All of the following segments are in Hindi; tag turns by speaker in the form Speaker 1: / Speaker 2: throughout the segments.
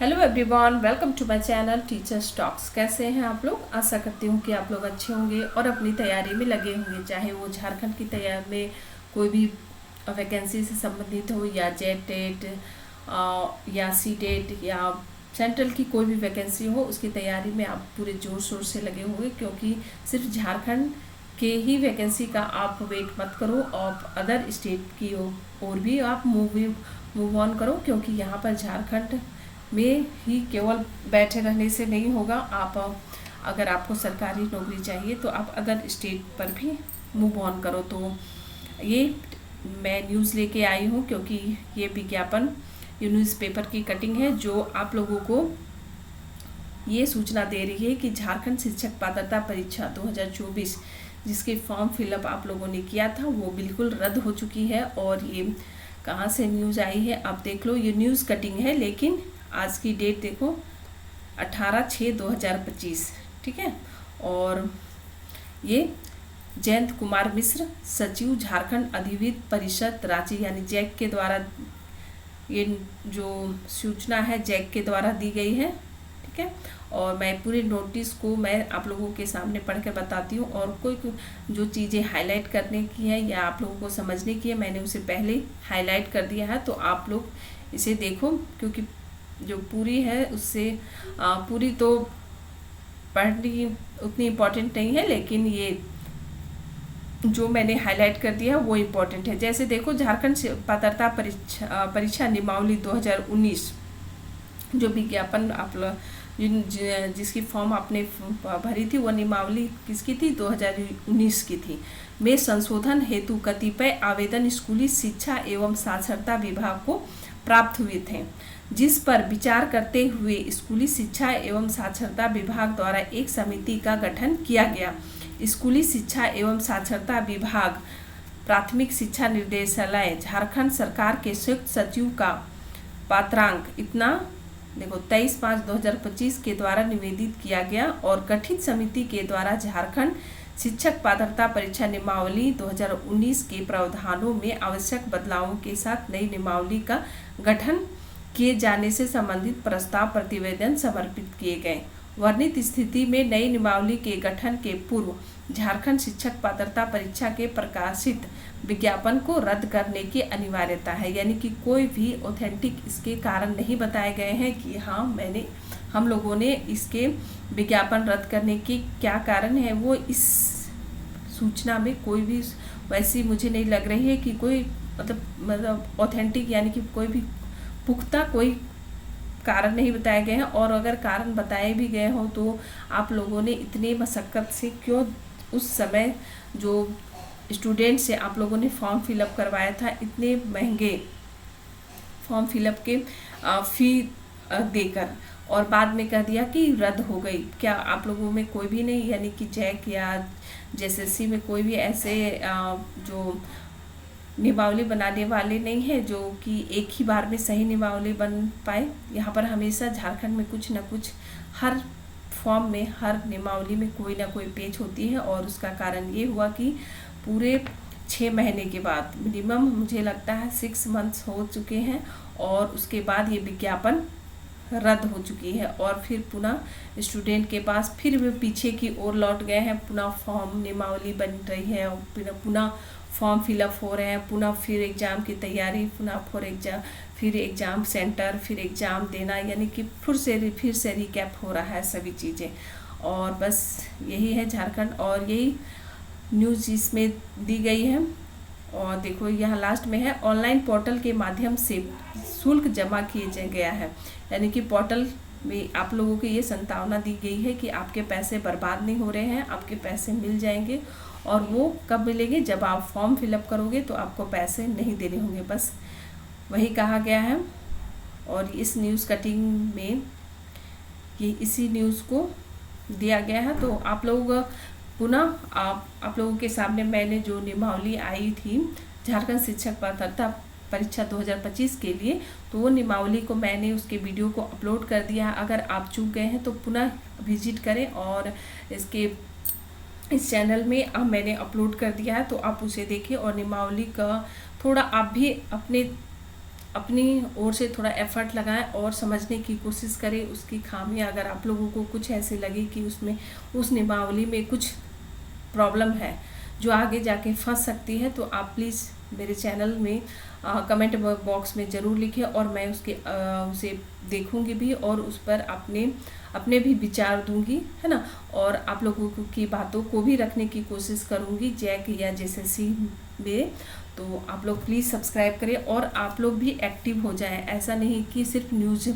Speaker 1: Hello everyone, welcome to my channel teachers talks. कैसे हैं आप लोग? आशा करती हूँ कि आप लोग अच्छे होंगे और अपनी तैयारी में लगे होंगे, चाहे वो झारखंड की तैयारी में कोई भी वैकेंसी से संबंधित हो या जेट टेट या सी टेट या सेंट्रल की कोई भी वैकेंसी हो, उसकी तैयारी में आप पूरे जोर शोर से लगे होंगे। क्योंकि सिर्फ झारखंड के ही वैकेंसी का आप वेट मत करो, और अदर स्टेट की और भी आप मूव ऑन करो, क्योंकि यहाँ पर झारखंड में ही केवल बैठे रहने से नहीं होगा। आप अगर आपको सरकारी नौकरी चाहिए तो आप अदर स्टेट पर भी मूव ऑन करो। तो ये मैं न्यूज़ लेके आई हूँ, क्योंकि ये विज्ञापन ये न्यूज़पेपर की कटिंग है जो आप लोगों को ये सूचना दे रही है कि झारखंड शिक्षक पात्रता परीक्षा 2024 जिसके फॉर्म फिलअप आप लोगों ने किया था वो बिल्कुल रद्द हो चुकी है। और ये कहाँ से न्यूज़ आई है आप देख लो। ये न्यूज़ कटिंग है, लेकिन आज की डेट देखो 18/6/2025, ठीक है। और ये जयंत कुमार मिश्र, सचिव झारखंड अधिविद्य परिषद रांची यानी जैक के द्वारा ये जो सूचना है जैक के द्वारा दी गई है, ठीक है। और मैं पूरे नोटिस को मैं आप लोगों के सामने पढ़कर बताती हूँ, और कोई जो चीज़ें हाईलाइट करने की है या आप लोगों को समझने की है मैंने उसे पहले हाईलाइट कर दिया है। तो आप लोग इसे देखो, क्योंकि जो पूरी है उससे पूरी तो पढ़नी उतनी इम्पोर्टेंट नहीं है, लेकिन ये जो मैंने हाईलाइट कर दिया है वो इम्पोर्टेंट है। जैसे देखो, झारखंड पात्रता परीक्षा नियमावली 2019 जो विज्ञापन आप जिसकी फॉर्म आपने भरी थी, वो नियमावली किसकी थी? 2019 की थी। में संशोधन हेतु कतिपय आवेदन स्कूली शिक्षा एवं साक्षरता विभाग को प्राप्त हुए थे, जिस पर विचार करते हुए स्कूली शिक्षा एवं साक्षरता विभाग द्वारा एक समिति का गठन किया गया। स्कूली शिक्षा एवं साक्षरता विभाग प्राथमिक शिक्षा निर्देशालय झारखंड सरकार के संयुक्त सचिव का पात्रांक इतना देखो 23/5/2025 के द्वारा निवेदित किया गया, और गठित समिति के द्वारा झारखंड शिक्षक पात्रता परीक्षा नियमावली 2019 के प्रावधानों में आवश्यक बदलावों के साथ नई नियमावली का गठन किए जाने से संबंधित प्रस्ताव प्रतिवेदन समर्पित किए गए। वर्णित स्थिति में नई नियमावली के गठन के पूर्व झारखंड शिक्षक पात्रता परीक्षा के प्रकाशित विज्ञापन को रद्द करने की अनिवार्यता है। यानी कि कोई भी ऑथेंटिक इसके कारण नहीं बताए गए हैं कि हाँ हम लोगों ने इसके विज्ञापन रद्द करने के क्या कारण है, वो इस सूचना में कोई भी वैसी मुझे नहीं लग रही है कि कोई मतलब ऑथेंटिक यानी कि कोई भी पुख्ता कोई कारण नहीं बताए गए हैं। और अगर कारण बताए भी गए हो तो आप लोगों ने इतने मशक्क़त से क्यों उस समय जो स्टूडेंट से आप लोगों ने फॉर्म फिलअप करवाया था, इतने महंगे फॉर्म फिलअप के फ़ी देकर, और बाद में कह दिया कि रद्द हो गई। क्या आप लोगों में कोई भी नहीं, यानी कि जैक या जेएसएससी में कोई भी ऐसे जो नियमावली बनाने वाले नहीं है जो कि एक ही बार में सही नियमावली बन पाए? यहाँ पर हमेशा झारखंड में कुछ ना कुछ हर फॉर्म में हर नियमावली में कोई ना कोई पेच होती है, और उसका कारण ये हुआ कि पूरे 6 महीने के बाद मिनिमम मुझे लगता है 6 मंथ्स हो चुके हैं, और उसके बाद ये विज्ञापन रद्द हो चुकी है। और फिर पुनः स्टूडेंट के पास फिर वे पीछे की ओर लौट गए हैं, पुनः फॉर्म नियमावली बन रही है, और पुनः फॉर्म फिलअप हो रहे हैं, पुनः फिर एग्ज़ाम की तैयारी, पुनः फिर एग्ज़ाम सेंटर, फिर एग्ज़ाम देना, यानी कि फिर से रिकैप हो रहा है सभी चीज़ें। और बस यही है झारखंड, और यही न्यूज़ इसमें दी गई है। और देखो यहाँ लास्ट में है, ऑनलाइन पोर्टल के माध्यम से शुल्क जमा किए गया है। यानी कि पोर्टल में आप लोगों को ये संभावना दी गई है कि आपके पैसे बर्बाद नहीं हो रहे हैं, आपके पैसे मिल जाएंगे। और वो कब मिलेंगे? जब आप फॉर्म फिलअप करोगे तो आपको पैसे नहीं देने होंगे, बस वही कहा गया है। और इस न्यूज़ कटिंग में ये इसी न्यूज़ को दिया गया है। तो आप लोग पुनः आप लोगों के सामने मैंने जो नियमावली आई थी झारखंड शिक्षक पात्रता परीक्षा 2025 के लिए, तो वो नियमावली को मैंने उसके वीडियो को अपलोड कर दिया है। अगर आप चूक गए हैं तो पुनः विजिट करें, और इस चैनल में मैंने अपलोड कर दिया है, तो आप उसे देखिए। और नियमावली का थोड़ा आप भी अपने अपनी ओर से थोड़ा एफर्ट लगाएं और समझने की कोशिश करें उसकी खामियां। अगर आप लोगों को कुछ ऐसे लगे कि उसमें उस नियमावली में कुछ प्रॉब्लम है जो आगे जाके फंस सकती है, तो आप प्लीज़ मेरे चैनल में कमेंट बॉक्स में ज़रूर लिखें और मैं उसे देखूंगी भी और उस पर अपने भी विचार दूंगी, है ना। और आप लोगों की बातों को भी रखने की कोशिश करूंगी जैक या जेएसएससी में। तो आप लोग प्लीज़ सब्सक्राइब करें और आप लोग भी एक्टिव हो जाएं। ऐसा नहीं कि सिर्फ न्यूज़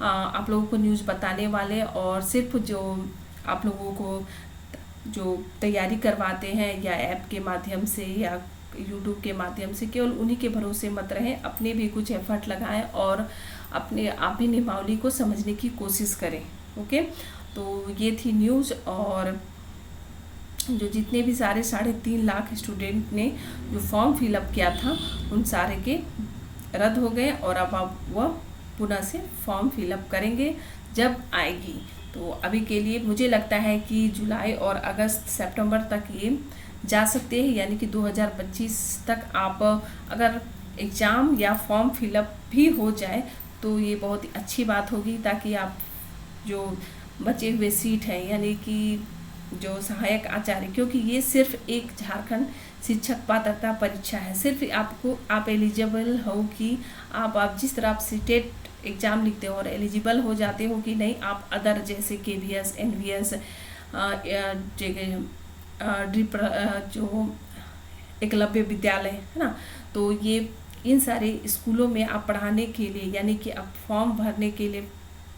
Speaker 1: आप लोगों को न्यूज़ बताने वाले और सिर्फ जो आप लोगों को जो तैयारी करवाते हैं या ऐप के माध्यम से या यूट्यूब के माध्यम से केवल उन्हीं के भरोसे मत रहें, अपने भी कुछ एफर्ट लगाएं और अपने आप भी नियमावली को समझने की कोशिश करें। ओके, तो ये थी न्यूज़। और जो जितने भी सारे 3.5 लाख स्टूडेंट ने जो फॉर्म फिलअप किया था उन सारे के रद्द हो गए और अब आप वह पुनः से फॉर्म फिलअप करेंगे जब आएगी। तो अभी के लिए मुझे लगता है कि जुलाई और अगस्त सितंबर तक ये जा सकते हैं, यानी कि 2025 तक आप अगर एग्ज़ाम या फॉर्म फिलअप भी हो जाए तो ये बहुत ही अच्छी बात होगी, ताकि आप जो बचे हुए सीट हैं यानी कि जो सहायक आचार्य, क्योंकि ये सिर्फ एक झारखंड शिक्षक पात्रता परीक्षा है, सिर्फ आप एलिजिबल हो कि आप जिस तरह आप स्टेट एग्ज़ाम लिखते हो और एलिजिबल हो जाते हो कि नहीं, आप अदर जैसे KVS NVS जो एकलव्य विद्यालय है ना, तो ये इन सारे स्कूलों में आप पढ़ाने के लिए यानी कि आप फॉर्म भरने के लिए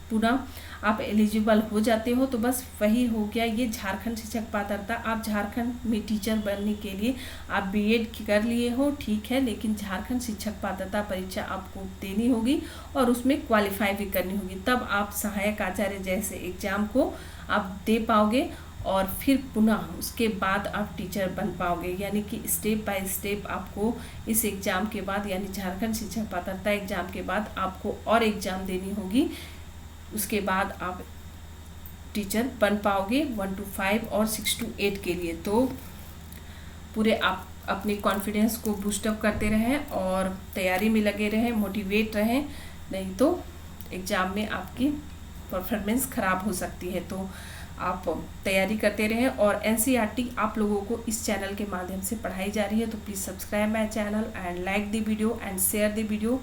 Speaker 1: पुनः आप एलिजिबल हो जाते हो। तो बस वही हो गया ये झारखंड शिक्षक पात्रता। आप झारखंड में टीचर बनने के लिए आप BEd कर लिए हो, ठीक है, लेकिन झारखंड शिक्षक पात्रता परीक्षा आपको देनी होगी और उसमें क्वालिफाई भी करनी होगी, तब आप सहायक आचार्य जैसे एग्ज़ाम को आप दे पाओगे और फिर पुनः उसके बाद आप टीचर बन पाओगे। यानी कि स्टेप बाय स्टेप आपको इस एग्ज़ाम के बाद यानी झारखंड शिक्षक पात्रता एग्ज़ाम के बाद आपको और एग्ज़ाम देनी होगी, उसके बाद आप टीचर बन पाओगे 1 to 5 और 6 to 8 के लिए। तो पूरे आप अपने कॉन्फिडेंस को बूस्टअप करते रहें और तैयारी में लगे रहें, मोटिवेट रहें, नहीं तो एग्ज़ाम में आपकी परफॉर्मेंस ख़राब हो सकती है। तो आप तैयारी करते रहें और NCERT आप लोगों को इस चैनल के माध्यम से पढ़ाई जा रही है। तो please subscribe my channel and like the video and share the video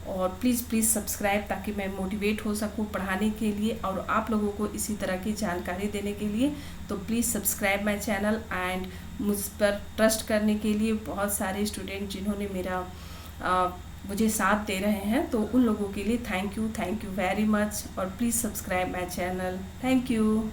Speaker 1: और प्लीज़ सब्सक्राइब, ताकि मैं मोटिवेट हो सकूं पढ़ाने के लिए और आप लोगों को इसी तरह की जानकारी देने के लिए। तो please subscribe my channel and मुझ पर ट्रस्ट करने के लिए बहुत सारे स्टूडेंट जिन्होंने मुझे साथ दे रहे हैं, तो उन लोगों के लिए थैंक यू वेरी मच और please subscribe my channel. Thank you.